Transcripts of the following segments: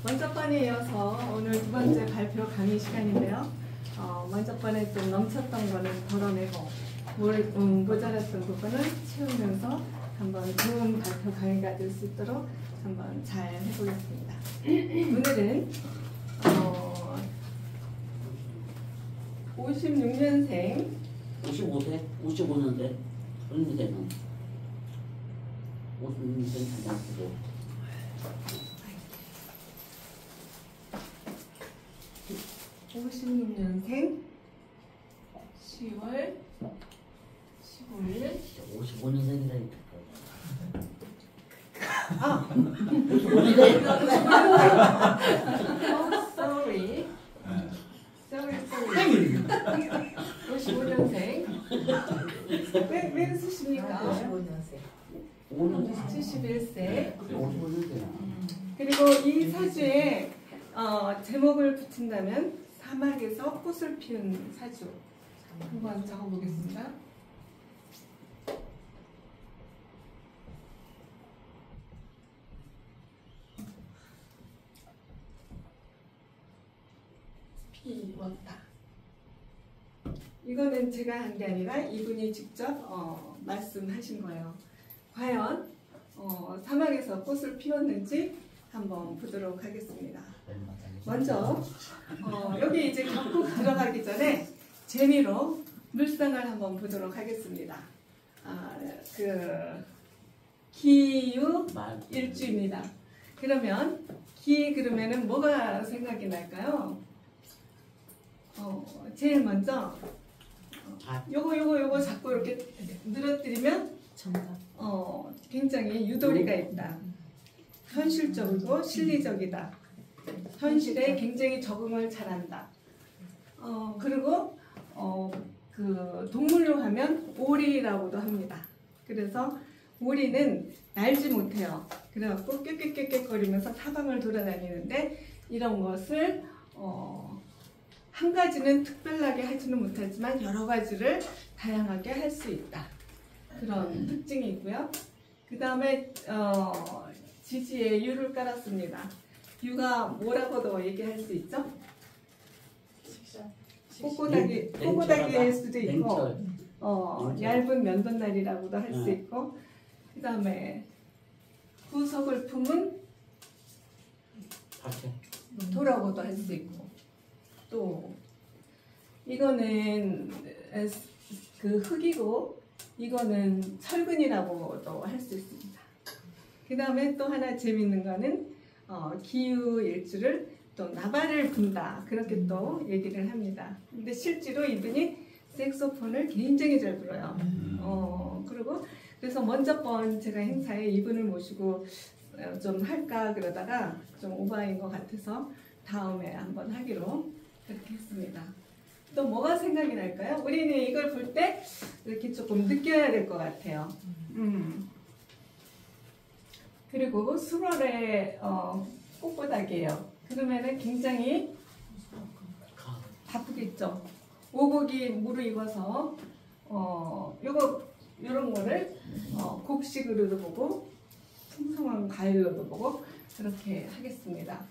먼저 번에 이어서 오늘 두 번째 발표 강의 시간인데요. 먼저 번에 좀 넘쳤던 거는 덜어내고 모자랐던 부분을 채우면서 한번 좋은 발표 강의가 될 수 있도록 한번 잘 해보겠습니다. 오늘은 56년생 55년대 어느 데는 56년생 장학생들 56년생 10월 15일 55년생이라니까. 아! 55년생. sorry. 55년생. 왜 쓰십니까? 55년생. 71세. 55년생. 그리고 이 사주에 제목을 붙인다면 사막에서 꽃을 피운 사주. 한번 적어보겠습니다. 피웠다. 이거는 제가 한 게 아니라 이분이 직접 말씀하신 거예요. 과연 사막에서 꽃을 피웠는지 한번 보도록 하겠습니다. 먼저 여기 이제 격국 들어가기 전에 재미로 물상을 한번 보도록 하겠습니다. 기유 일주입니다. 그러면 그러면은 뭐가 생각이 날까요? 제일 먼저 요거 자꾸 이렇게 늘어뜨리면 굉장히 유도리가 있다. 현실적이고 실리적이다. 현실에 굉장히 적응을 잘한다. 그리고 그 동물로 하면 오리라고도 합니다. 그래서 오리는 날지 못해요. 그래갖고 꾀꾀꾀꾀거리면서 사방을 돌아다니는데 이런 것을 한 가지는 특별하게 하지는 못하지만 여러 가지를 다양하게 할 수 있다. 그런 특징이 있고요. 그 다음에 지지에 유를 깔았습니다. 유가 뭐라고도 얘기할 수 있죠? 꼬꼬다기일 수도 있고 얇은 면도날이라고도 할 수 있고 그 다음에 구석을 품은 도라고도 할 수 있고 또 이거는 그 흙이고 이거는 철근이라고도 할 수 있습니다. 그 다음에 또 하나 재밌는 거는 기유일주를 또 나발을 분다 그렇게 또 얘기를 합니다. 근데 실제로 이분이 색소폰을 굉장히 잘 불어요. 그래서 먼저 번 제가 행사에 이분을 모시고 좀 할까 그러다가 좀 오바인 것 같아서 다음에 한번 하기로 그렇게 했습니다. 또 뭐가 생각이 날까요? 우리는 이걸 볼 때 이렇게 조금 느껴야 될 것 같아요. 그리고 10월에 꽃보닥이에요. 그러면은 굉장히 바쁘겠죠. 오곡이 무르익어서 요런 거를 곡식으로도 보고 풍성한 과일로도 보고 그렇게 하겠습니다.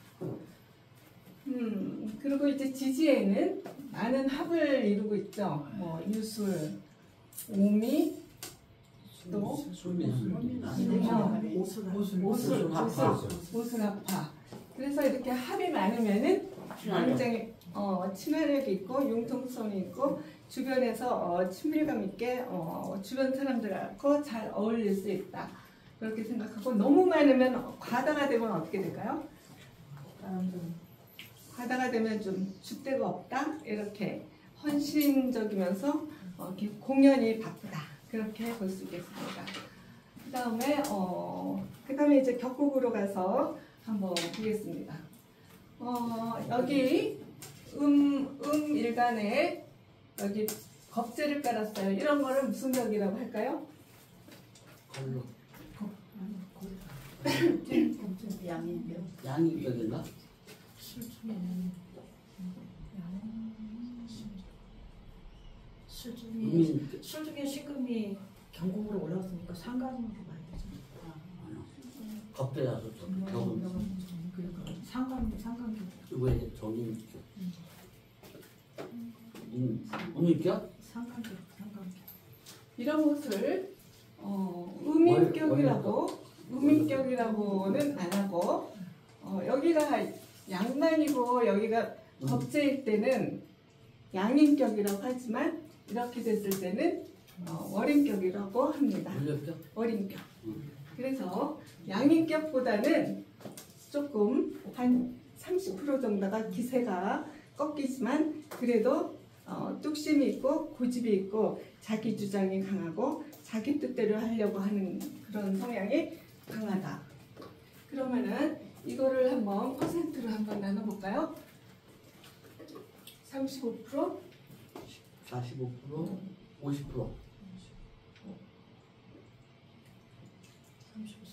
그리고 이제 지지에는 많은 합을 이루고 있죠. 뭐 유술, 오미, 또 오술합파. 그래서 이렇게 합이 많으면은 굉장히 친화력이 있고 융통성이 있고 주변에서 친밀감 있게 주변 사람들하고 잘 어울릴 수 있다. 그렇게 생각하고 너무 많으면 과다가 되면 어떻게 될까요? 과다가 되면 좀 줏대가 없다. 이렇게 헌신적이면서 이렇게 공연이 바쁘다. 그렇게 볼 수 있겠습니다. 그 다음에 이제 격국으로 가서 한번 보겠습니다. 여기 일간에 여기 겁재를 깔았어요. 이런 거를 무슨 격이라고 할까요? 양이 격인가? 술중에 신금이 경공으로 올라왔으니까 상관으로 봐야 되죠. 겁대라서 격은 상관 왜 정인격? 음인격? 상관격, 상관격. 이런 것을 음인격이라고는 안 하고 여기가 양만이고 여기가 겁재일 때는 양인격이라고 하지만 이렇게 됐을 때는 월인격이라고 합니다. 원력격? 월인격. 그래서 양인격보다는 조금 한 30% 정도가 기세가 꺾이지만 그래도 뚝심이 있고 고집이 있고 자기 주장이 강하고 자기 뜻대로 하려고 하는 그런 성향이 강하다. 그러면은 이거를 한번 퍼센트로 한번 나눠볼까요? 35%? 45%? 50%?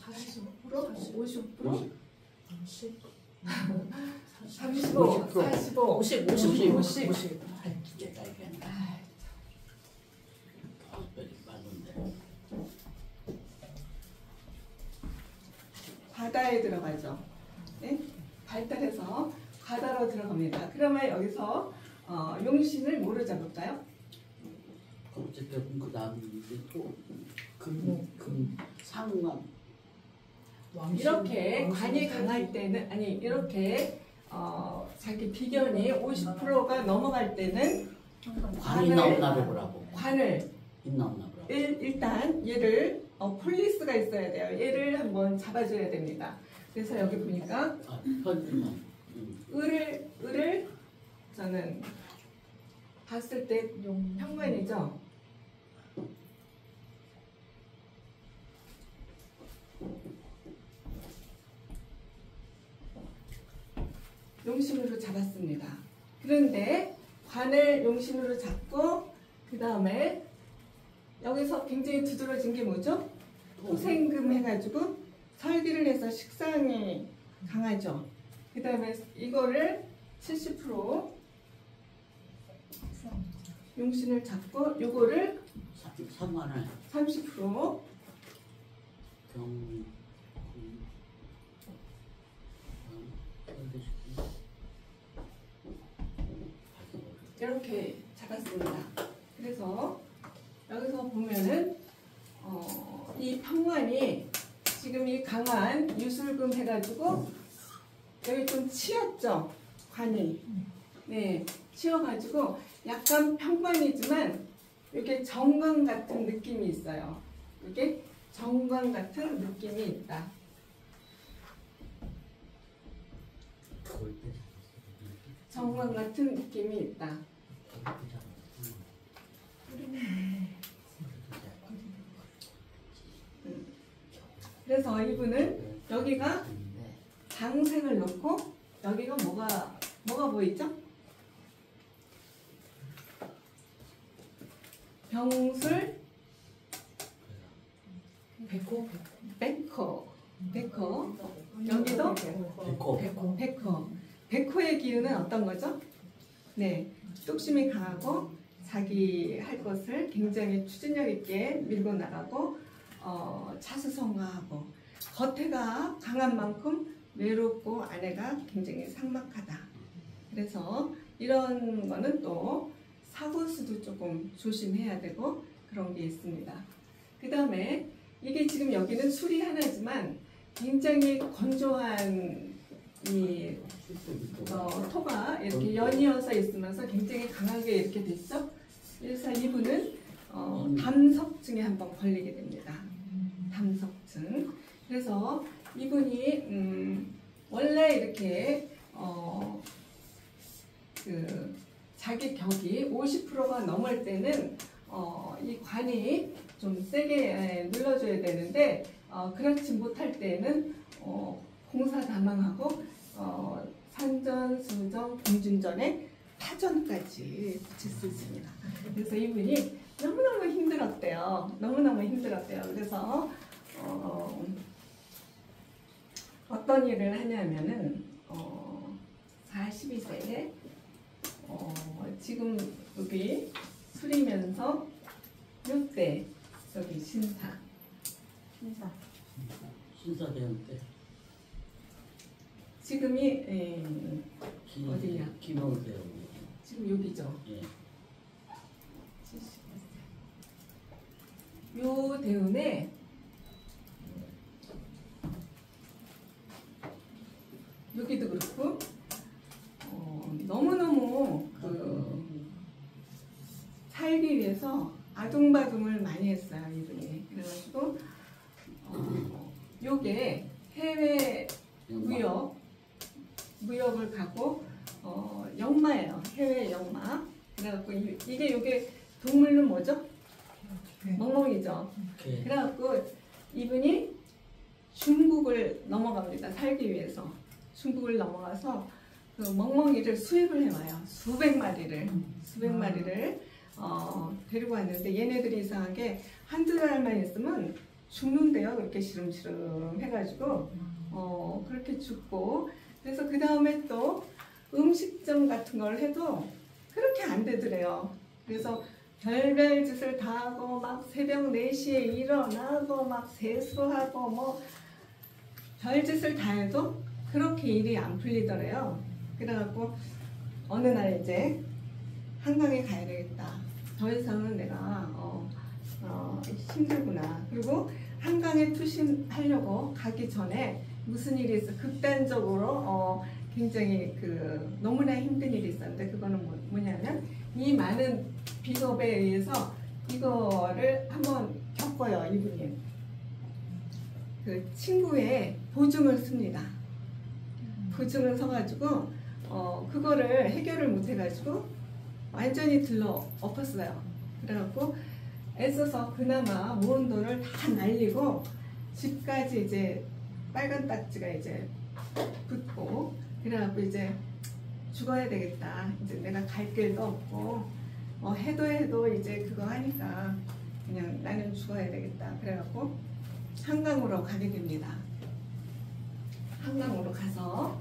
40%? 50%? 10, 35, 45, 50. 진짜 딸기한다. 별이 많은데. 바다에 들어가죠. 네? 발달해서 바다로 들어갑니다. 그러면 여기서 용신을 뭐로 잡을까요? 어쨌든 그 다음에 이제 또 상관. 이렇게 관이 강할 때는 아니 이렇게 자기 비견이 50%가 넘어갈 때는 관이 나오나 보라고. 관을 있나 없나 보라고. 일단 얘를 폴리스가 있어야 돼요. 얘를 한번 잡아줘야 됩니다. 그래서 여기 보니까 편만. 을을 저는 봤을 때 현관이죠. 용신으로 잡았습니다. 그런데 관을 용신으로 잡고 그 다음에 여기서 굉장히 두드러진 게 뭐죠? 토생금 해가지고 설기를 해서 식상이 강하죠. 그 다음에 이거를 70% 용신을 잡고 요거를 상관을 30% 이렇게 잡았습니다. 그래서 여기서 보면은 이 평관이 지금 이 강한 유술금 해가지고 여기 좀 치였죠. 관이 네 치여가지고 약간 평관이지만 이렇게 정관 같은 느낌이 있어요. 이게 정관 같은 느낌이 있다. 정관 같은 느낌이 있다. 그래서 이분은 여기가 장생을 놓고 여기가 뭐가 보이죠? 병술, 백호, 여기도 백호의 기운은 어떤 거죠? 네, 뚝심이 강하고 자기 할 것을 굉장히 추진력 있게 밀고 나가고 차수성가하고 겉에가 강한 만큼 외롭고 안에가 굉장히 삭막하다. 그래서 이런 거는 또 사고수도 조금 조심해야 되고 그런 게 있습니다. 그 다음에 이게 지금 여기는 술이 하나지만 굉장히 건조한 이 토가 이렇게 연이어서 있으면서 굉장히 강하게 이렇게 됐죠. 그래서 이분은 담석증에 한번 걸리게 됩니다. 담석증. 그래서 이분이 원래 이렇게 그 자기 격이 50%가 넘을 때는 이 관이 좀 세게 눌러줘야 되는데 그렇지 못할 때는 공사다망하고 산전, 수전, 공준전에 타전까지 붙일 수 있습니다. 그래서 이분이 너무너무 힘들었대요. 너무너무 힘들었대요. 그래서 어떤 일을 하냐면은 42세에 지금 여기 술이면서 요때 여기 신사대원 때 지금이 어디냐? 김월 배우. 지금 여기죠. 예. 요 대운에 여기도 그렇고 너무너무 살기 위해서 아둥바둥을 많이 했어요, 이분이. 그래가지고 요게 해외 무역을 가고 역마예요. 해외 역마. 그래갖고 요게 동물은 뭐죠? 멍멍이죠. 오케이. 그래갖고 이분이 중국을 넘어갑니다. 살기 위해서. 중국을 넘어가서 그 멍멍이를 수입을 해와요. 수백 마리를 데리고 왔는데 얘네들이 이상하게 한두 달만 있으면 죽는데요. 그렇게 시름시름 해가지고 그렇게 죽고. 그래서 그 다음에 또 음식점 같은 걸 해도 그렇게 안 되더래요. 그래서 별별 짓을 다 하고 막 새벽 4시에 일어나고 막 세수하고 뭐 별짓을 다 해도 그렇게 일이 안 풀리더래요. 그래갖고 어느 날 이제 한강에 가야 되겠다. 더 이상은 내가 힘들구나. 그리고 한강에 투신하려고 가기 전에 무슨 일이 있어? 극단적으로 굉장히 너무나 힘든 일이 있었는데 그거는 뭐냐면 이 많은 비겁에 의해서 이거를 한번 겪어요. 이분이 그 친구의 보증을 씁니다. 보증을 서가지고 그거를 해결을 못해가지고 완전히 들러 엎었어요. 그래갖고 애써서 그나마 모은 돈을 다 날리고 집까지 이제 빨간 딱지가 이제 붙고 그래갖고 이제 죽어야 되겠다. 이제 내가 갈 길도 없고 해도 이제 그거 하니까 그냥 나는 죽어야 되겠다. 그래갖고 한강으로 가게 됩니다. 한강으로 가서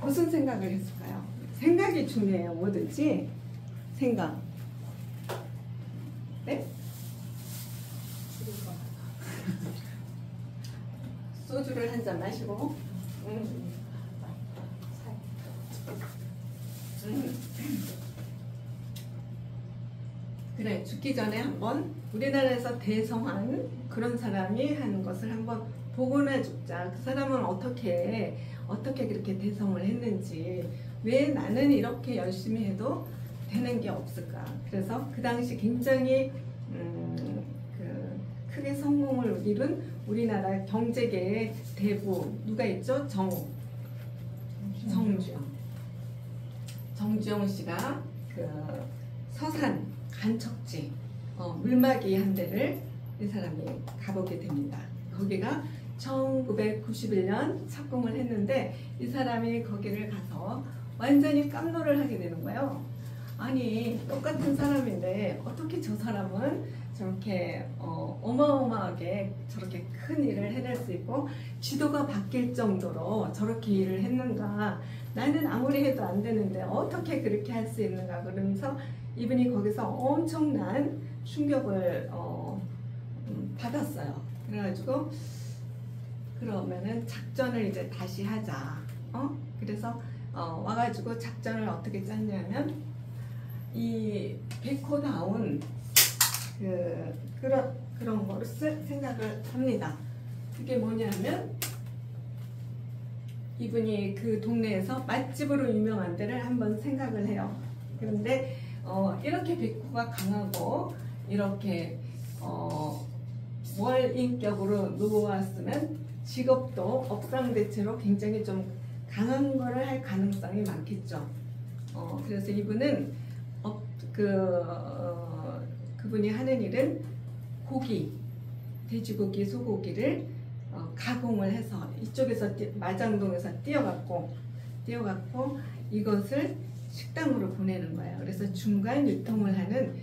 무슨 생각을 했을까요? 생각이 중요해요. 뭐든지 생각. 네? 소주를 한 잔 마시고 그래, 죽기 전에 한번 우리나라에서 대성한 그런 사람이 하는 것을 한번 보고나 죽자. 그 사람은 어떻게 그렇게 대성을 했는지, 왜 나는 이렇게 열심히 해도 되는 게 없을까. 그래서 그 당시 굉장히 크게 성공을 이룬 우리나라 경제계의 대부 누가 있죠? 정주영 씨가 그 서산 간척지 물막이 한 데를 이 사람이 가보게 됩니다. 거기가 1991년 착공을 했는데 이 사람이 거기를 가서 완전히 깜놀을 하게 되는 거예요. 아니 똑같은 사람인데 어떻게 저 사람은 저렇게 어마어마하게 저렇게 큰 일을 해낼 수 있고 지도가 바뀔 정도로 저렇게 일을 했는가. 나는 아무리 해도 안 되는데 어떻게 그렇게 할 수 있는가. 그러면서 이분이 거기서 엄청난 충격을 받았어요. 그래가지고 그러면은 작전을 이제 다시 하자. 그래서 와가지고 작전을 어떻게 짰냐면 이 백호다운 그런 거를 생각을 합니다. 그게 뭐냐면 이분이 그 동네에서 맛집으로 유명한 데를 한번 생각을 해요. 그런데 이렇게 백호가 강하고 이렇게 월인격으로 놓았으면 직업도 업상대체로 굉장히 좀 강한 거를 할 가능성이 많겠죠. 그래서 이분은 그분이 하는 일은 고기, 돼지고기, 소고기를 가공을 해서 이쪽에서 마장동에서 띄어갖고 이것을 식당으로 보내는 거예요. 그래서 중간 유통을 하는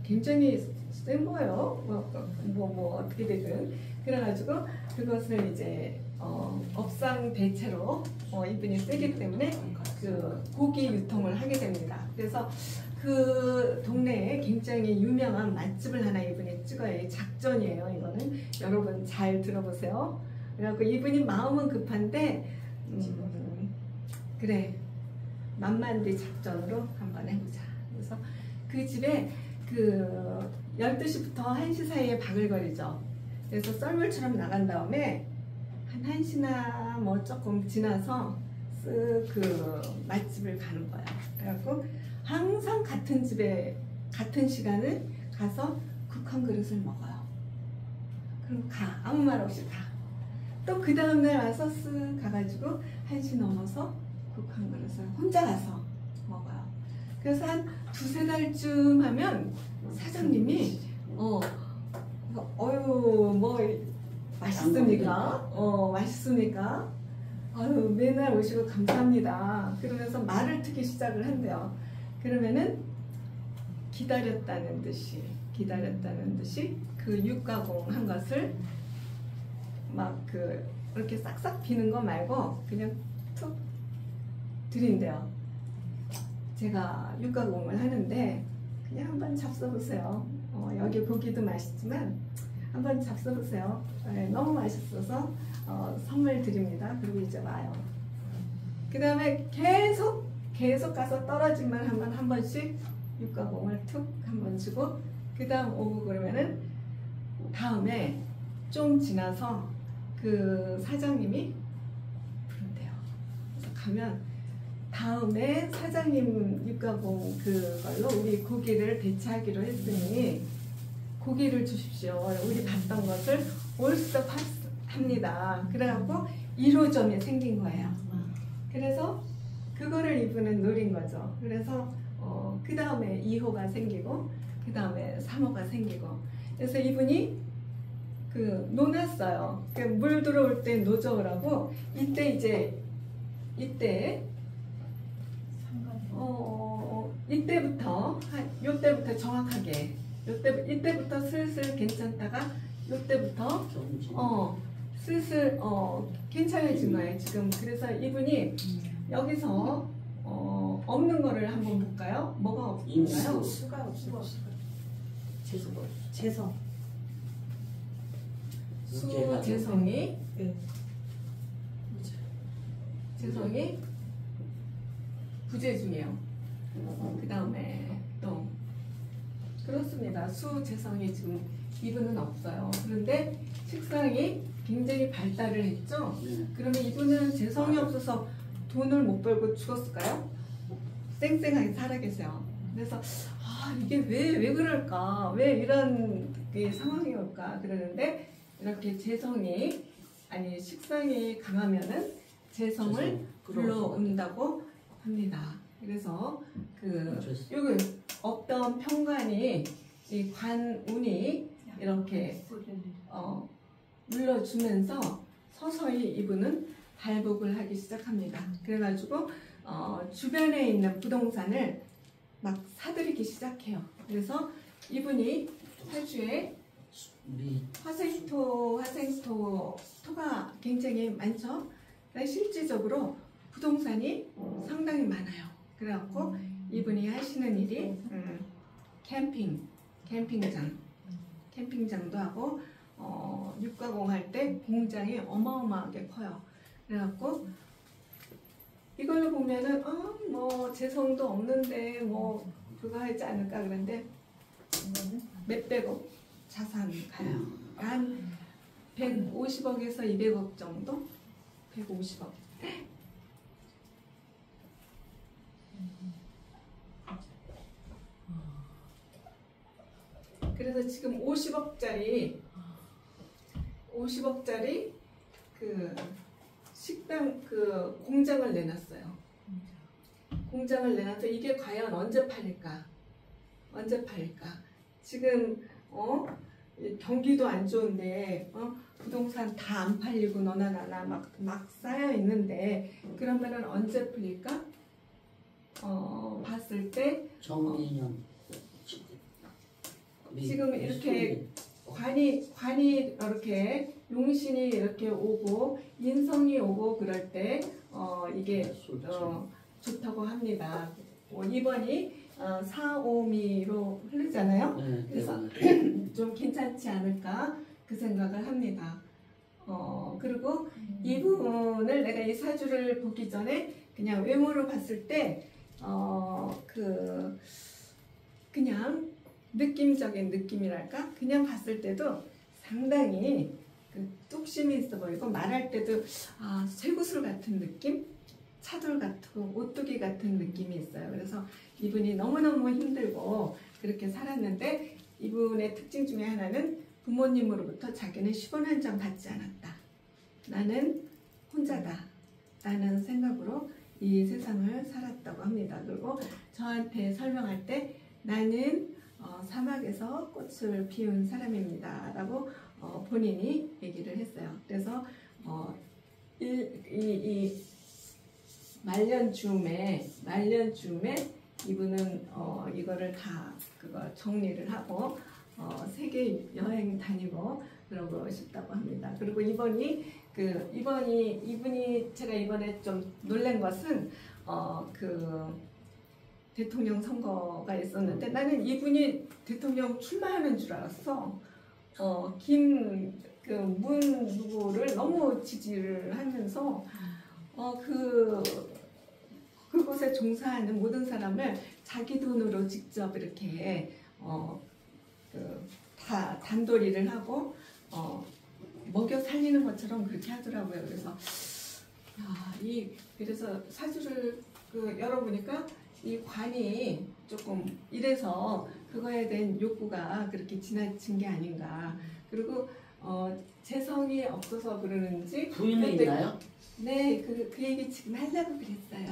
굉장히 센 거예요. 뭐 어떻게 되든. 그래가지고 그것을 이제 업상 대체로 이분이 쓰기 때문에 그 고기 유통을 하게 됩니다. 그래서 그 동네에 굉장히 유명한 맛집을 하나 이분이 찍어요. 이 작전이에요. 이거는 여러분 잘 들어보세요. 그래갖고 이분이 마음은 급한데 그래, 만만디 작전으로 한번 해보자. 그래서 그 집에 그 12시부터 1시 사이에 바글거리죠. 그래서 썰물처럼 나간 다음에 한 1시나 뭐 조금 지나서 쓱 그 맛집을 가는 거야. 그래갖고 항상 같은 집에 같은 시간을 가서 국 한 그릇을 먹어요. 그럼 가, 아무 말 없이 가. 또 그 다음날 와서 쓱 가가지고 1시 넘어서 국 한 그릇을 혼자 가서 먹어요. 그래서 한 두세 달쯤 하면 사장님이 어유 뭐 맛있습니까? 맛있습니까? 아유 맨날 오시고 감사합니다. 그러면서 말을 트기 시작을 한대요. 그러면은 기다렸다는 듯이 그 육가공한 것을 막 그 이렇게 싹싹 비는 거 말고 그냥 툭 드린대요. 제가 육가공을 하는데 그냥 한번 잡숴보세요. 여기 고기도 맛있지만 한번 잡숴보세요. 네, 너무 맛있어서 선물 드립니다. 그리고 이제 와요. 그 다음에 계속 가서 떨어진만 하면 한 번씩 육가공을 툭 한 번 주고 그 다음 오고 그러면은 다음에 좀 지나서 그 사장님이 부른대요. 그래서 가면 다음에 사장님 육가공 그걸로 우리 고기를 배치하기로 했으니 고기를 주십시오. 우리 봤던 것을 올스톱 합니다. 그래갖고 1호점이 생긴 거예요. 그래서 그거를 이분은 노린 거죠. 그래서 그 다음에 2호가 생기고 그 다음에 3호가 생기고 그래서 이분이 그 놓았어요. 물 들어올 때 노저으라고 이때부터 요때부터 정확하게 이때부터 슬슬 괜찮다가 요때부터 슬슬 괜찮아진 거예요 지금. 그래서 이분이 여기서 없는 거를 한번 볼까요? 뭐가 없나요? 수가 없어. 재성. 재성이 네. 재성이 부재 중이에요. 그 다음에 또 그렇습니다. 수재성이 지금 이분은 없어요. 그런데 식상이 굉장히 발달을 했죠. 그러면 이분은 재성이 없어서 돈을 못 벌고 죽었을까요? 쌩쌩하게 살아 계세요. 그래서 이게 왜 그럴까? 왜 이런 상황이 올까? 그러는데 이렇게 재성이 아니 식상이 강하면은 재성을 불러온다고 합니다. 그래서 여기 없던 평관이 이 관운이 이렇게 눌러주면서 서서히 이분은 발복을 하기 시작합니다. 그래가지고 주변에 있는 부동산을 막 사들이기 시작해요. 그래서 이분이 사주에 화생토가 굉장히 많죠. 실질적으로 부동산이 상당히 많아요. 그래갖고 이분이 하시는 일이 캠핑장도 하고 육가공 할 때 공장이 어마어마하게 커요. 그래갖고 이걸로 보면은 뭐 재성도 없는데 뭐 그거 하지 않을까 그런데 몇백억 자산 가요. 한 150억에서 200억 정도? 150억. 그래서 지금 50억짜리 그 식당 그 공장을 내놨어요. 공장을 내놔서 이게 과연 언제 팔릴까? 지금 경기도 안 좋은데 부동산 다 안 팔리고 너나 나나 막 쌓여 있는데 그러면은 언제 풀릴까? 봤을 때 정리년 지금 이렇게 관이 이렇게 용신이 이렇게 오고 인성이 오고 그럴 때 이게 좋다고 합니다. 2번이 4, 5미로 흐르잖아요. 그래서 좀 괜찮지 않을까 그 생각을 합니다. 그리고 이분을 내가 이 사주를 보기 전에 그냥 외모로 봤을 때 그냥 느낌적인 느낌이랄까? 그냥 봤을 때도 상당히 뚝심이 있어 보이고 말할 때도 쇠구슬 같은 느낌? 차돌 같고 오뚜기 같은 느낌이 있어요. 그래서 이분이 너무너무 힘들고 그렇게 살았는데 이분의 특징 중에 하나는 부모님으로부터 자기는 10원 한 장 받지 않았다. 나는 혼자다. 라는 생각으로 이 세상을 살았다고 합니다. 그리고 저한테 설명할 때 나는 사막에서 꽃을 피운 사람입니다. 라고 본인이 얘기를 했어요. 그래서 이 말년쯤에 이분은 이거를 다 정리를 하고 세계 여행 다니고 그러고 싶다고 합니다. 그리고 이분이 제가 이번에 좀 놀란 것은 대통령 선거가 있었는데 나는 이분이 대통령 출마하는 줄 알았어. 문 누구를 너무 지지를 하면서 그곳에 종사하는 모든 사람을 자기 돈으로 직접 이렇게 다 단도리를 하고 먹여 살리는 것처럼 그렇게 하더라고요. 그래서 사주를 열어보니까 이 관이 조금 이래서 그거에 대한 욕구가 그렇게 지나친 게 아닌가. 그리고 재성이 없어서 그러는지 부인이 있나요? 네, 그 얘기 지금 하려고 그랬어요.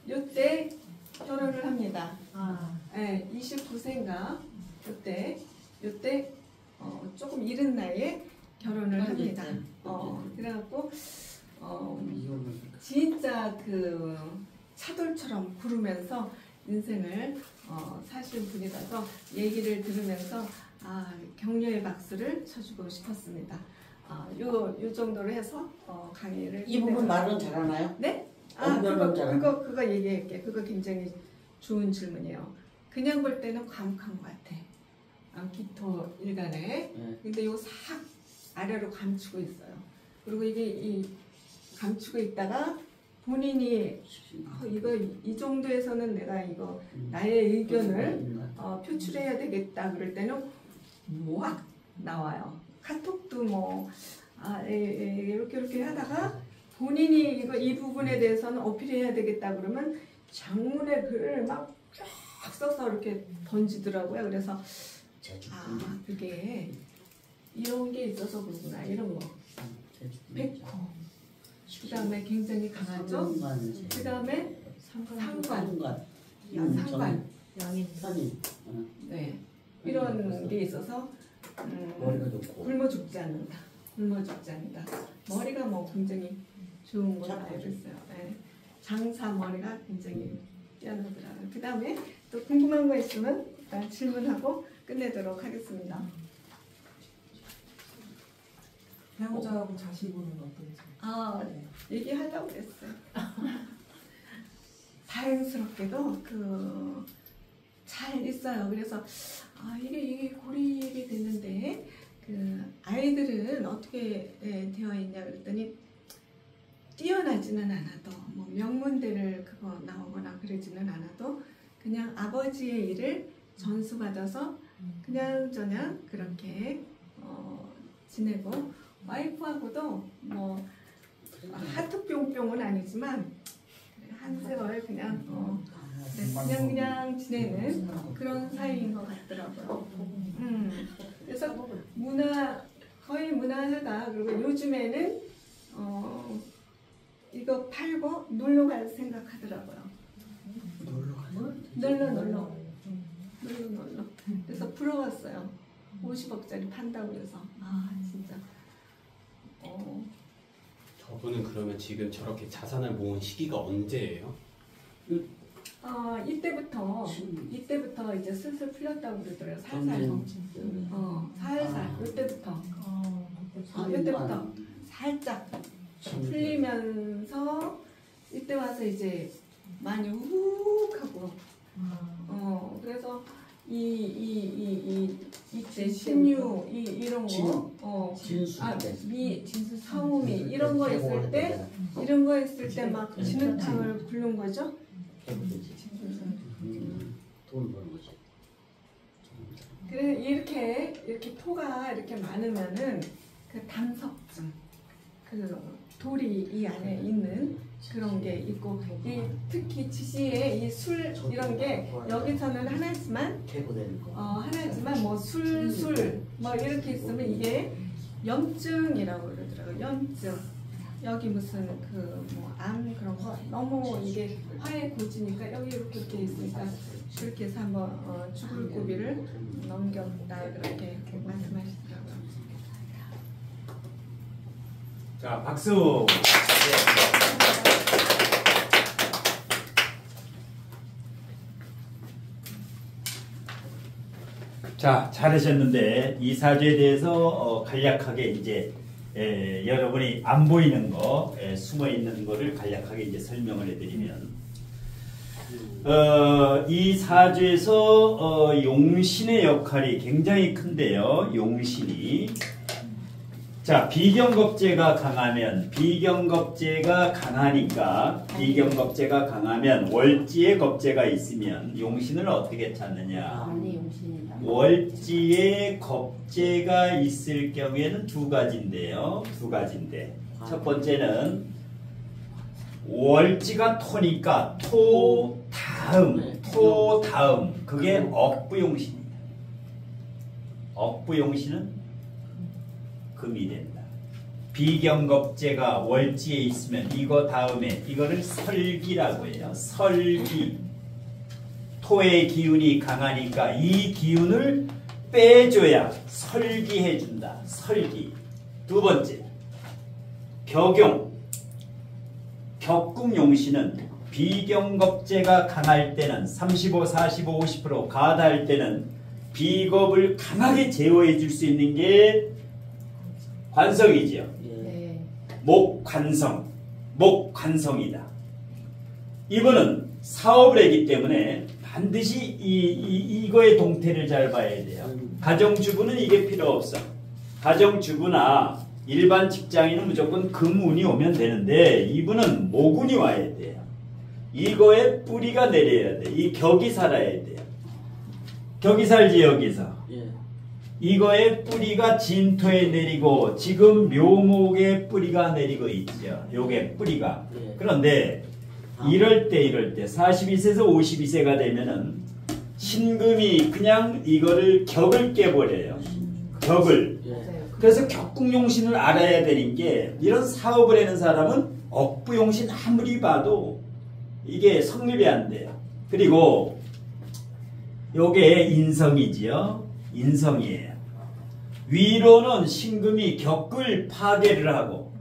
요때 결혼을 합니다. 네, 29세인가 요때 조금 이른 나이에 결혼을 합니다. 그래갖고 진짜 차돌처럼 구르면서 인생을 사신 분이라서 얘기를 들으면서 격려의 박수를 쳐주고 싶었습니다. 요 정도로 해서 강의를 이 부분 말은 잘하나요? 네? 그거 얘기할게. 그거 굉장히 좋은 질문이에요. 그냥 볼 때는 과묵한 것 같아. 기토 일간에. 네. 근데 요 싹 아래로 감추고 있어요. 그리고 이게 감추고 있다가 본인이 이 정도에서는 내가 나의 의견을 표출해야 되겠다 그럴 때는 막 나와요. 카톡도 이렇게 하다가 본인이 이 부분에 대해서는 어필해야 되겠다 그러면 장문의 글을 막 쫙 써서 이렇게 던지더라고요. 그래서 그게 이런 게 있어서 그렇구나. 이런 거. 백호. 그 다음에 굉장히 강하죠. 그 다음에 상관. 양인. 선임. 네. 이런 게 있어서 머리가 좋고. 굶어 죽지 않는다. 머리가 굉장히 좋은 걸로 알고 있어요. 네. 장사 머리가 굉장히 뛰어나더라고요. 그 다음에 또 궁금한 거 있으면 일단 질문하고 끝내도록 하겠습니다. 배우자하고 자식분은 어떤지. 얘기하려고 했어요. 다행스럽게도 잘 있어요. 그래서 이게 고립이 됐는데 아이들은 어떻게 되어 있냐 그랬더니 뛰어나지는 않아도 명문대를 나오거나 그러지는 않아도 그냥 아버지의 일을 전수받아서 그냥 그렇게 지내고 와이프하고도 하트뿅뿅은 아니지만 한 세월 그냥 지내는 그런 사이인 것 같더라고요. 그래서 거의 무난하다. 그리고 요즘에는 이거 팔고 놀러 갈 생각하더라고요. 놀러. 그래서 부러웠어요. 50억짜리 판다고 해서 진짜. 저분은 그러면 지금 저렇게 자산을 모은 시기가 언제예요? 이때부터 이제 슬슬 풀렸다고 그러더라고요. 살살. 이때부터 살짝 풀리면서 이때 와서 이제 많이 우욱하고 그래서 이제 신유 이런 거 진수 사오미 이런 거 있을 때 막 진흙탕을 굴른 거죠. 돈 버는 거지. 그래 이렇게 토가 이렇게 많으면은 그 담석증 그 돌이 이 안에 있는 그런 게 있고 특히 지시에 이 술 이런 게 여기서는 하나지만 뭐 술 뭐 이렇게 있으면 이게 염증이라고 그러더라고요. 염증 여기 무슨 그 뭐 암 그런 거 너무 이게 화에 고지니까 여기 이렇게 있으니까 그렇게 해서 한번 죽을 고비를 넘겼다 그렇게 말씀하시더라고요. 자, 박수. 자, 잘하셨는데 이 사주에 대해서 간략하게 이제 여러분이 안 보이는 거, 숨어 있는 거를 간략하게 이제 설명을 해드리면, 이 사주에서 용신의 역할이 굉장히 큰데요. 용신이 자, 비경겁제가 강하면 비경겁제가 강하면 월지에 겁제가 있으면 용신을 어떻게 찾느냐? 월지에 겁제가 있을 경우에는 두 가지인데 첫 번째는 월지가 토니까 토 다음 그게 억부용신입니다. 억부용신은 금이 된다. 비경겁제가 월지에 있으면 이거 다음에 이거를 설기라고 해요. 설기. 토의 기운이 강하니까 이 기운을 빼줘야 설기해준다. 설기. 두 번째, 격궁용신은 비경겁제가 강할 때는 35, 45, 50% 가다할 때는 비겁을 강하게 제어해 줄 수 있는 게 관성이지요. 목관성이다. 이거는 사업을 하기 때문에 반드시 이거의 동태를 잘 봐야 돼요. 가정주부는 이게 필요 없어. 가정주부나 일반 직장인은 무조건 금운이 오면 되는데 이분은 목운이 와야 돼요. 이거에 뿌리가 내려야 돼. 이 격이 살아야 돼요. 격이 살지 여기서. 이거의 뿌리가 진토에 내리고 지금 묘목에 뿌리가 내리고 있죠. 요게 뿌리가. 그런데 이럴 때 42세에서 52세가 되면은 신금이 그냥 이거를 격을 깨버려요. 격을. 그래서 격궁용신을 알아야 되는 게 이런 사업을 하는 사람은 억부용신 아무리 봐도 이게 성립이 안 돼요. 그리고 요게 인성이지요. 인성이에요. 위로는 신금이 격을 파괴를 하고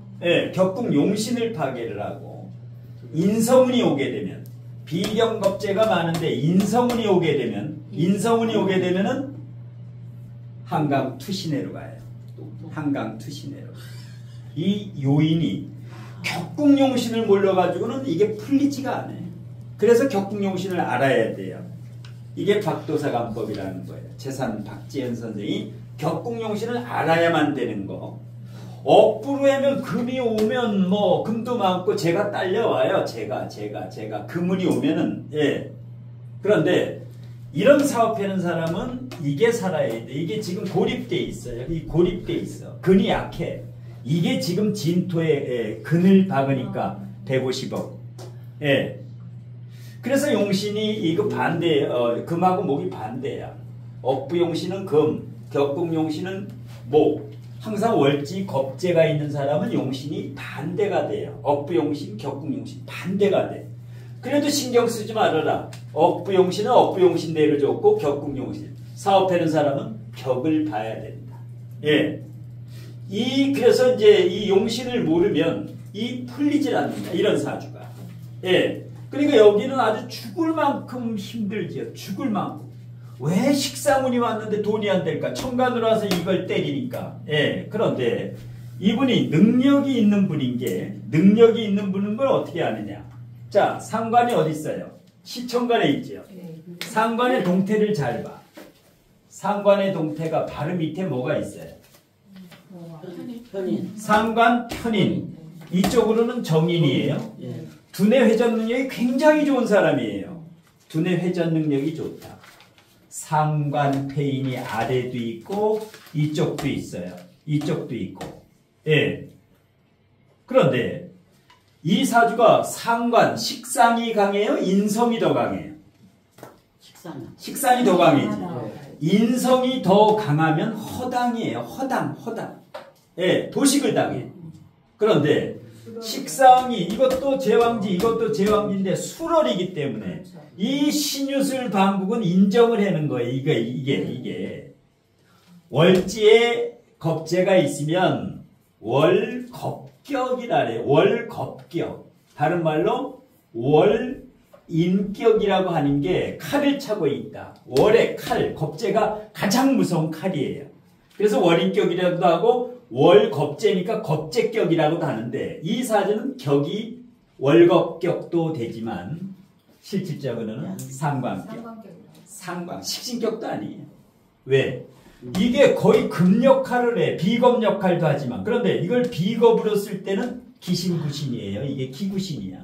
격궁용신을 파괴를 하고 인성운이 오게 되면 비경겁제가 많은데 인성운이 오게 되면은 한강투신해로 가요. 한강투신해로. 이 요인이 격궁용신을 몰라가지고는 이게 풀리지가 않아요. 그래서 격궁용신을 알아야 돼요. 이게 박도사관법이라는 거예요. 재산 박지현 선생이 격궁용신을 알아야만 되는 거. 억부로 하면 금이 오면 뭐 금도 많고 제가 딸려와요. 제가 금운이 오면은 그런데 이런 사업하는 사람은 이게 살아야 돼. 이게 지금 고립돼 있어요. 이 고립돼 있어. 근이 약해. 이게 지금 진토에 근을 박으니까 150억. 그래서 용신이 이거 반대, 금하고 목이 반대야. 억부용신은 금, 격궁용신은 목. 항상 월지 겁재가 있는 사람은 용신이 반대가 돼요. 억부용신, 격궁용신 반대가 돼. 그래도 신경 쓰지 말아라. 억부용신은 억부용신대로 줬고 격궁용신. 사업하는 사람은 격을 봐야 된다. 그래서 이제 이 용신을 모르면 이 풀리질 않는다. 이런 사주가. 그러니까 여기는 아주 죽을 만큼 힘들지요. 죽을 만큼. 왜 식상운이 왔는데 돈이 안 될까? 천간으로 와서 이걸 때리니까. 그런데 이분이 능력이 있는 분인 게 능력이 있는 분은 걸 어떻게 아느냐? 자, 상관이 어디 있어요? 시천간에 있죠. 상관의 동태를 잘 봐. 상관의 동태가 바로 밑에 뭐가 있어요? 편인. 상관 편인. 이쪽으로는 정인이에요. 예. 두뇌 회전 능력이 굉장히 좋은 사람이에요. 두뇌 회전 능력이 좋다. 상관 폐인이 아래도 있고 이쪽도 있어요. 이쪽도 있고. 예. 그런데 이 사주가 상관, 식상이 강해요? 인성이 더 강해요? 식상. 식상이 더 강해지. 예. 인성이 더 강하면 허당이에요. 허당. 예, 도식을 당해. 그런데 식상이 이것도 제왕지 이것도 제왕지인데 수월이기 때문에 이 신유술 방국은 인정을 하는 거예요. 이게 월지에 겁재가 있으면 월겁격이라래요. 월겁격. 다른 말로 월인격이라고 하는 게 칼을 차고 있다. 월의 칼, 겁재가 가장 무서운 칼이에요. 그래서 월인격이라고도 하고 월겁재니까 겁재격이라고도 하는데 이 사주는 격이 월겁격도 되지만 실질적으로는 상관격. 상관, 식신격도 아니에요. 왜? 이게 거의 금 역할을 해. 비겁 역할도 하지만. 그런데 이걸 비겁으로 쓸 때는 기신구신이에요. 이게 기구신이야.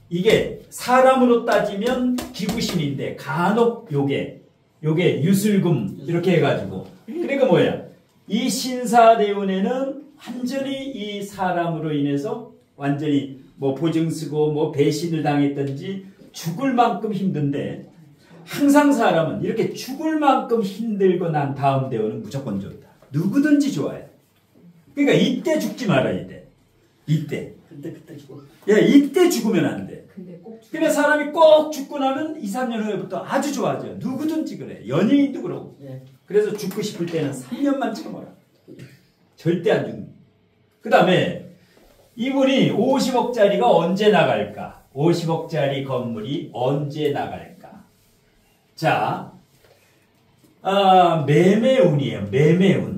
이게 사람으로 따지면 기구신인데 간혹 요게 유술금 이렇게 해가지고. 그러니까 뭐야? 이 신사대운에는 완전히 이 사람으로 인해서 완전히 뭐 보증 쓰고 뭐 배신을 당했든지 죽을 만큼 힘든데 항상 사람은 이렇게 죽을 만큼 힘들고 난 다음 대우는 무조건 좋다. 누구든지 좋아요. 그러니까 이때 죽지 말아야 돼. 이때. 그때 죽어. 야, 이때 죽으면 안 돼. 근데 꼭 그러니까 사람이 꼭 죽고 나면 2, 3년 후에부터 아주 좋아져요. 누구든지 그래. 연예인도 그러고. 예. 그래서 죽고 싶을 때는 3년만 참아라. 절대 안 죽는. 그 다음에 이분이 50억짜리가 언제 나갈까? 50억짜리 건물이 언제 나갈까? 자, 매매운이에요. 매매운.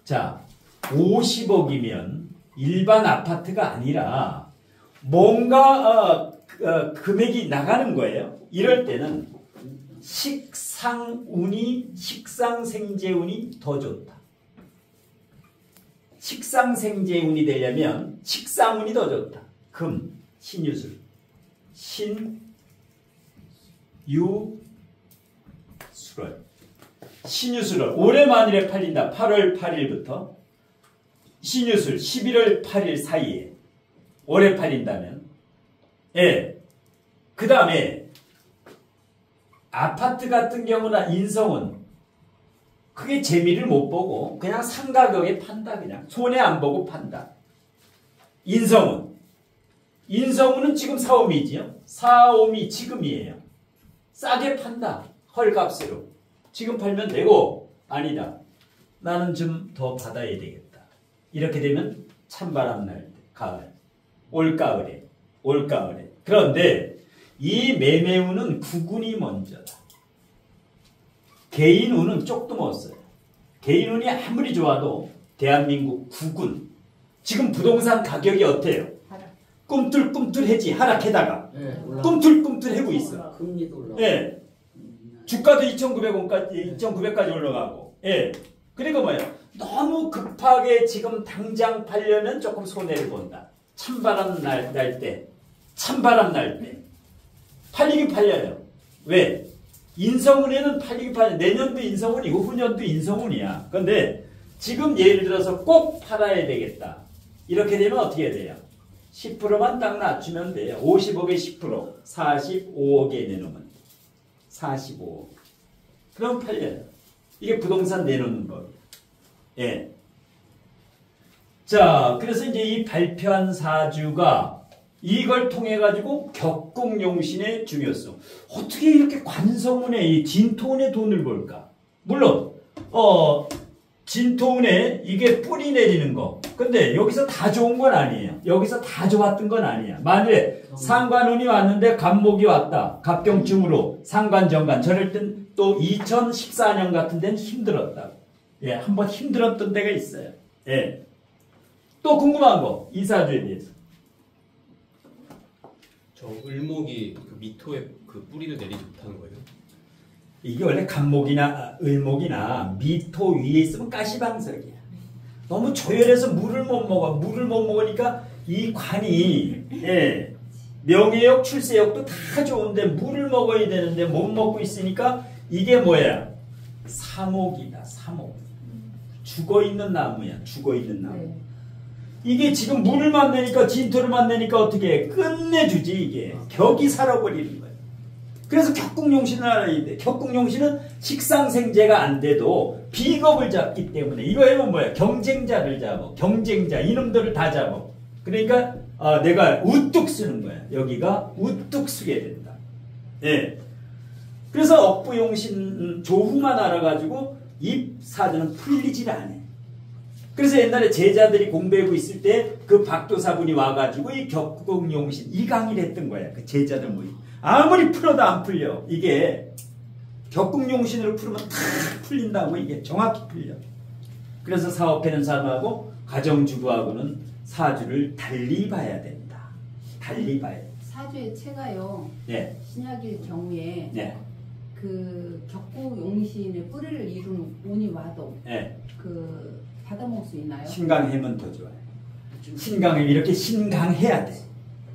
자, 50억이면 일반 아파트가 아니라 뭔가 금액이 나가는 거예요. 이럴 때는 식상생재운이 더 좋다. 식상생재운이 되려면 식상운이 더 좋다. 금, 신유술, 신유술을 올해 만일에 팔린다. 8월 8일부터 신유술 11월 8일 사이에 올해 팔린다면 예. 그 다음에 아파트 같은 경우나 인성은 크게 재미를 못 보고 그냥 상가격에 판다. 그냥 손해 안 보고 판다. 인성은 지금 사오미지요. 사오미 지금이에요. 싸게 판다. 헐값으로. 지금 팔면 되고 아니다. 나는 좀 더 받아야 되겠다. 이렇게 되면 찬바람 날 때 가을. 올가을에. 그런데 이 매매운은 구군이 먼저다. 개인운은 쪽도 못 써요. 개인운이 아무리 좋아도 대한민국 구군. 지금 부동산 가격이 어때요? 꿈틀꿈틀해지. 하락해다가 꿈틀꿈틀하고 있어. 금리도 올라가. 예. 주가도 2,900까지 올라가고. 예. 그리고 뭐예요? 너무 급하게 지금 당장 팔려면 조금 손해를 본다. 찬바람 날 때. 팔리긴 팔려요. 왜? 인성운에는 팔리긴 팔려. 내년도 인성운이고 후년도 인성운이야. 그런데 지금 예를 들어서 꼭 팔아야 되겠다. 이렇게 되면 어떻게 돼요? 10%만 딱 낮추면 돼요. 50억에 10%. 45억에 내놓으면. 45억. 그럼 팔려요. 이게 부동산 내놓는 법이에요. 예. 자, 그래서 이제 이 발표한 사주가 이걸 통해 가지고 격국용신의 중요성. 어떻게 이렇게 관성운에 이 진토운에 돈을 벌까? 물론 진토운에 이게 뿌리 내리는 거. 근데 여기서 다 좋은 건 아니에요. 여기서 다 좋았던 건 아니야. 만약에 상관운이 왔는데 갑목이 왔다. 갑경충으로 상관정관. 저럴 땐 또 2014년 같은 데는 힘들었다고. 예, 한번 힘들었던 데가 있어요. 예. 또 궁금한 거. 이 사주에 대해서. 저 을목이 그 미토에 그 뿌리를 내리지 못하는 거예요? 이게 원래 간목이나 을목이나 미토 위에 있으면 가시방석이야. 너무 조열해서 물을 못 먹어. 물을 못 먹으니까 이 관이 예, 명예욕, 출세욕도 다 좋은데 물을 먹어야 되는데 못 먹고 있으니까 이게 뭐야? 사목이다. 사목. 죽어있는 나무야. 죽어있는 나무. 네. 이게 지금 물을 만나니까 진토를 만나니까 어떻게 해? 끝내주지 이게. 격이 살아버리는 거야. 그래서 격국용신을 알아야 돼. 격국용신은 식상생재가 안 돼도 비겁을 잡기 때문에 이거 해면 뭐야? 경쟁자를 잡아. 경쟁자 이놈들을 다 잡아. 그러니까 내가 우뚝 쓰는 거야. 여기가 우뚝 쓰게 된다. 예. 그래서 억부용신 조후만 알아가지고 이 사주는 풀리질 않아. 그래서 옛날에 제자들이 공부하고 있을 때 그 박도사분이 와가지고 이 격국용신 이 강의를 했던 거야. 그 제자들 모임. 아무리 풀어도 안 풀려. 이게 격국용신으로 풀으면 다 풀린다고 이게 정확히 풀려. 그래서 사업하는 사람하고 가정주부하고는 사주를 달리 봐야 된다. 달리 봐야 돼. 사주의 체가요. 네. 신약일 경우에 네. 그 격국용신의 뿌리를 이루는 운이 와도 네. 그 받아먹을 수 있나요? 신강하면 더 좋아요. 신강을 이렇게 신강해야 돼.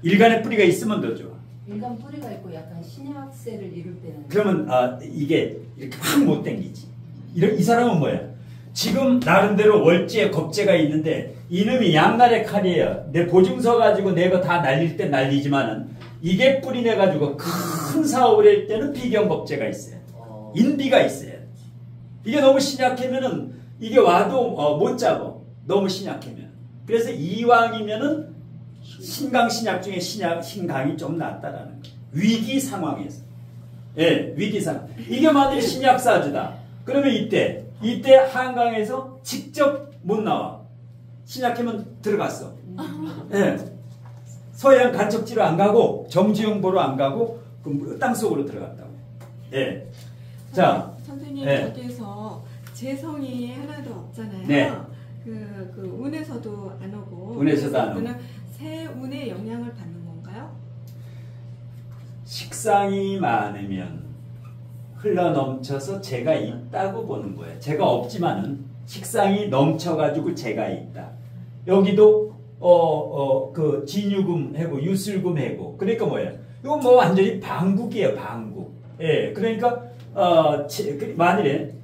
일간의 뿌리가 있으면 더 좋아. 일간 뿌리가 있고 약간 신약세를 이룰 때는 그러면 이게 이렇게 확 못 땡기지. 이 사람은 뭐야? 지금 나름대로 월지에 겁재가 있는데 이놈이 양날의 칼이에요. 내 보증서 가지고 내가 다 날릴 때 날리지만은 이게 뿌리 내가지고 큰 사업을 할 때는 비경겁재가 있어요. 인비가 있어요. 이게 너무 신약하면은 이게 와도 못 잡아. 너무 신약하면. 그래서 이왕이면은 신강 신약 중에 신강이 좀 낫다라는 거예요. 위기 상황에서. 예, 위기 상황. 이게 만약에 신약사주다. 그러면 이때 한강에서 직접 못 나와. 신약하면 들어갔어. 예. 서해안 간척지로 안 가고 정지용 보러 안 가고 그 땅속으로 들어갔다고. 예. 자, 선생님 네. 여기에서 재성이 하나도 없잖아요. 네. 그 운에서도 안 오고. 운에서도 안 오고. 그는 새 운의 영향을 받는 건가요? 식상이 많으면 흘러넘쳐서 재가 있다고 보는 거예요. 재가 없지만은 식상이 넘쳐가지고 재가 있다. 여기도 그 진유금 해고 유술금 해고. 그러니까 뭐예요? 이건 뭐 완전히 방국이에요. 방국. 예, 그러니까 만일에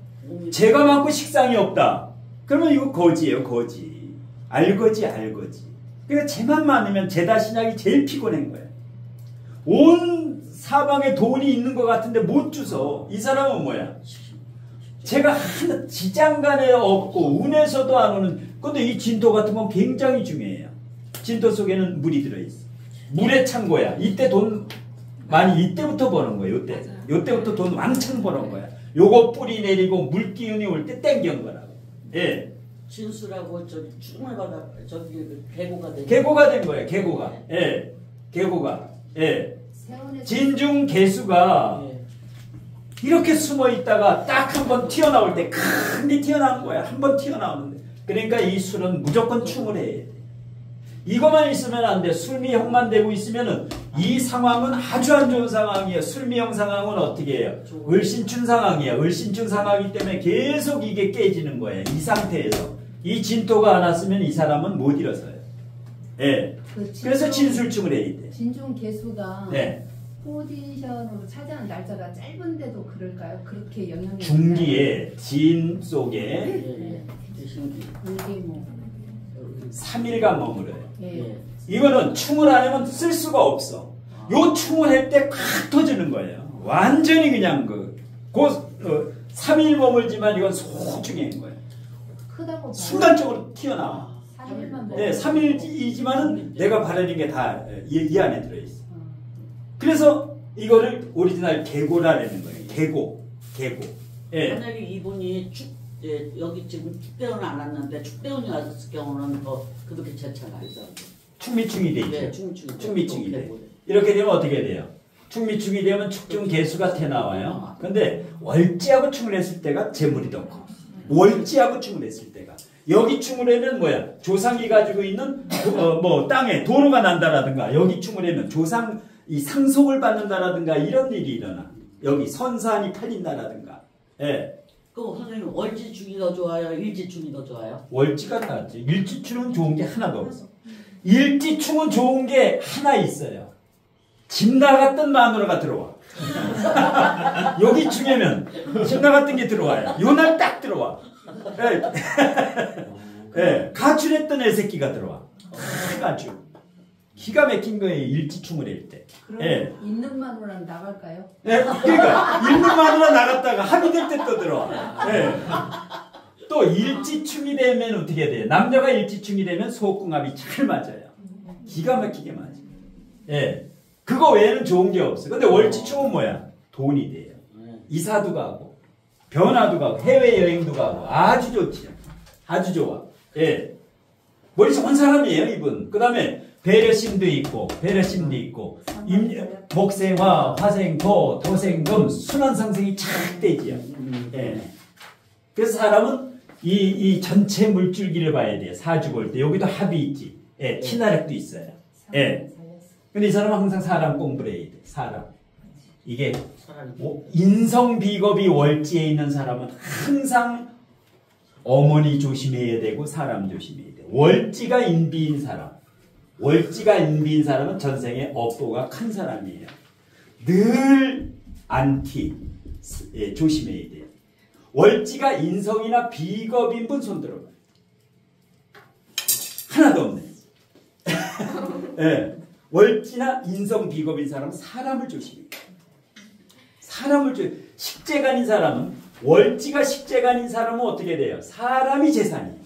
재가 많고 식상이 없다. 그러면 이거 거지예요. 거지. 알거지. 그러니까 재만 많으면 재다 신약이 제일 피곤한 거예요. 온 사방에 돈이 있는 것 같은데 못 주서. 이 사람은 뭐야? 제가 하나 지장간에 없고 운에서도 안 오는. 근데 이 진토 같은 건 굉장히 중요해요. 진토 속에는 물이 들어있어. 물의 창고야. 이때 돈 많이 이때부터 버는 거예요. 요때부터 돈 왕창 버는 거야. 요거 뿌리 내리고 물 기운이 올 때 땡긴 거라고. 예. 진수라고 죽음의 바다 계고가 된 계고가 된 거예요. 계고가. 예. 계고가. 예. 진중 개수가 이렇게 숨어 있다가 딱 한 번 튀어나올 때 큰게 튀어나온 거야. 한 번 튀어나오는데. 그러니까 이 술은 무조건 충을 해야 돼. 이것만 있으면 안 돼. 술미형만 되고 있으면은 이 상황은 아주 안 좋은 상황이에요. 술미형 상황은 어떻게 해요? 을신춘 상황이에요. 을신춘 상황이기 때문에 계속 이게 깨지는 거예요. 이 상태에서. 이 진토가 안 왔으면 이 사람은 못 일어서요. 예. 그래서 진술충을 해야 돼. 진중 개수가 네. 포지션으로 차지하는 날짜가 짧은데도 그럴까요? 그렇게 영향이 중기에 진 속에 물기모 3일간 머물어요. 예. 이거는 충을 안 하면 쓸 수가 없어. 요 충을 할 때 콱 터지는 거예요. 완전히 그냥 3일 머물지만 이건 소중한 거예요. 크다고 순간적으로 튀어나와. 3일만 네, 3일이지만은 내가 바라는 게 다 이 안에 들어있어. 그래서 이거를 오리지널 계고라는 거예요. 계고. 예. 만약에 이분이 여기 지금 축대운은 안 왔는데 축대운이 왔을 경우는 더 그렇게 제차가 있어. 충미충이 돼 있죠. 네, 충미충이 돼. 이렇게 되면 어떻게 돼요? 충미충이 되면 축중 개수가 태 나와요. 근데 월지하고 충을 했을 때가 재물이 더 커. 월지하고 충을 했을 때가. 여기 충을 하면 뭐야? 조상이 가지고 있는 땅에 도로가 난다라든가 여기 충을 하면 조상 이 상속을 받는다라든가 이런 일이 일어나. 여기 선산이 팔린다라든가. 예. 그럼 선생님 월지축이 더 좋아요? 일지축이 더 좋아요? 월지가 낫지. 일지축은 좋은 게 하나도 없어. 일지축은 좋은 게 하나 있어요. 집 나갔던 마누라가 들어와. 여기 중에면 집 나갔던 게 들어와요. 요날 딱 들어와. 예, 가출했던 애새끼가 들어와. 가출. 기가 막힌 거예요. 일지충을 할 때. 그럼 예. 있는 마누라는 나갈까요? 예, 그러니까 있는 마누라 나갔다가 합의될 때 또 들어와. 예. 또 일지충이 되면 어떻게 돼요? 남자가 일지충이 되면 소궁합이 잘 맞아요. 기가 막히게 맞아요. 예. 그거 외에는 좋은 게 없어. 근데 월지충은 뭐야? 돈이 돼요. 이사도 가고, 변화도 가고, 해외여행도 가고, 아주 좋지요. 아주 좋아. 예. 머리 좋은 사람이에요, 이분. 그 다음에 배려심도 있고, 목생화, 화생토, 토생금, 순환상생이 착 되지요. 예. 그래서 사람은 이 전체 물줄기를 봐야 돼요. 사주 볼 때. 여기도 합이 있지. 예. 친화력도 있어요. 예. 근데 이 사람은 항상 사람 공부를 해야 돼. 사람. 이게 인성 비겁이 월지에 있는 사람은 항상 어머니 조심해야 되고 사람 조심해야 돼. 월지가 인비인 사람은 전생에 업보가 큰 사람이에요. 늘 안티 조심해야 돼요. 월지가 인성이나 비겁인 분 손 들어봐요. 하나도 없네. 네. 월지나 인성 비겁인 사람은 사람을 조심해요. 식재간인 사람은 월지가 식재간인 사람은 어떻게 돼요? 사람이 재산이에요.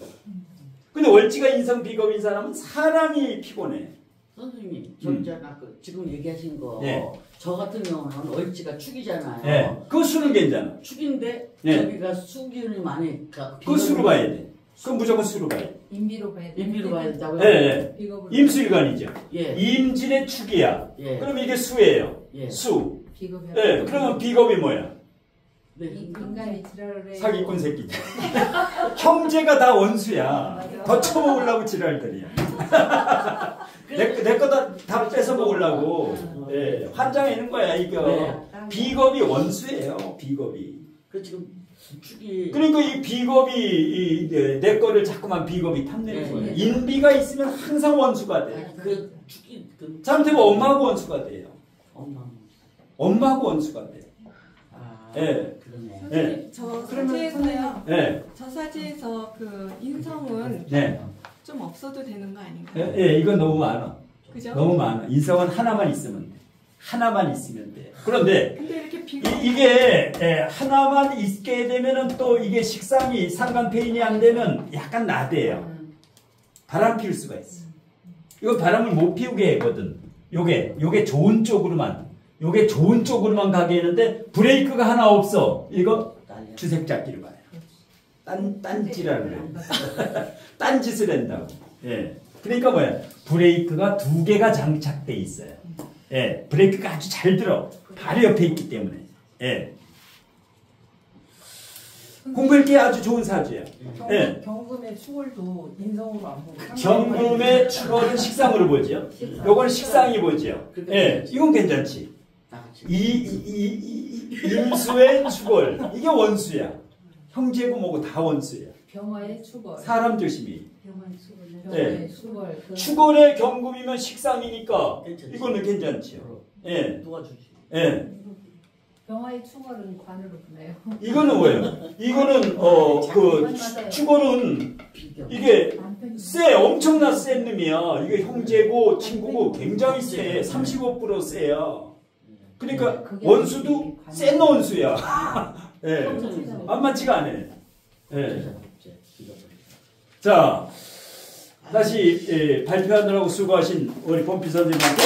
근데 월지가 인성 비겁인 사람은 사람이 피곤해. 선생님, 저 있잖아. 지금 얘기하신 거. 네. 저 같은 경우는 월지가 축이잖아요. 네. 그거 수는 괜찮아. 축인데 네. 저기가 수기운이 많으니까. 그거 수로 봐야 돼. 그건 무조건 수로 봐야 돼. 인비로 봐야 돼. 인비로 봐야 된다고요? 네. 비겁을 임수일간이죠. 예. 임진의 축이야. 예. 그럼 이게 수예요. 예. 수. 비겁이야. 네. 그러면 비겁이 뭐야? 네. 인간이 지랄을 해. 사기꾼 새끼지. 형제가 다 원수야. 더 쳐먹으려고 지랄들이야. 내 거 다 뺏어 먹으려고. 네. 환장하는 거야 이거. 네. 비겁이 원수예요. 비겁이. 그 지금 축이. 그러니까 이 비겁이 내 거를 자꾸만 비겁이 탐내는 네. 거예요. 인비가 있으면 항상 원수가 돼. 그 축이 잘못하면 엄마하고 원수가 돼요. 엄마. 엄마하고 원수가 돼요. 아. 네. 그러네. 네. 저 그러면 사지에서요. 네. 저 사지에서 그 인성은 네. 좀 없어도 되는 거 아닌가요? 예, 이건 너무 많아. 그죠? 너무 많아. 인성은 하나만 있으면 돼. 하나만 있으면 돼. 그런데 근데 이렇게 비겁 이게 하나만 있게 되면은 또 이게 식상이 상관폐인이 안 되면 약간 나대요. 바람 피울 수가 있어. 이거 바람을 못 피우게 하거든. 요게 좋은 쪽으로만 가게 했는데 브레이크가 하나 없어. 이거 주색잡기를 봐요. 딴지라는 거예요. 딴짓을 한다고. 예. 그러니까 뭐야? 브레이크가 2개가 장착돼 있어요. 예. 브레이크가 아주 잘 들어. 바로 옆에 있기 때문에. 예. 공부할 게 아주 좋은 사주야. 예. 경금의 축월도 인성으로 안 보고 경금의 축월은 식상으로 보죠. 요거는 식상이 보죠. 예. 이건 괜찮지. 임수의 축월. 이게 원수야. 형제고 뭐고 다 원수야. 병화의 축월. 사람 조심히. 병화의 축월. 네. 병화의 축월. 축월의 경금이면 식상이니까 괜찮지. 이거는 괜찮지요. 예. 도와주지. 예. 병화의 축월은 관으로 보나요? 이거는 뭐예요? 이거는 축월은 이게 세 엄청나 센 놈이야. 이게 형제고 친구고 굉장히 세. 35% 세요. 그러니까 원수도 센 원수야. 예. 만만치가 않아. 예. 자, 다시 발표하느라고 수고하신 우리 범피 선생님한테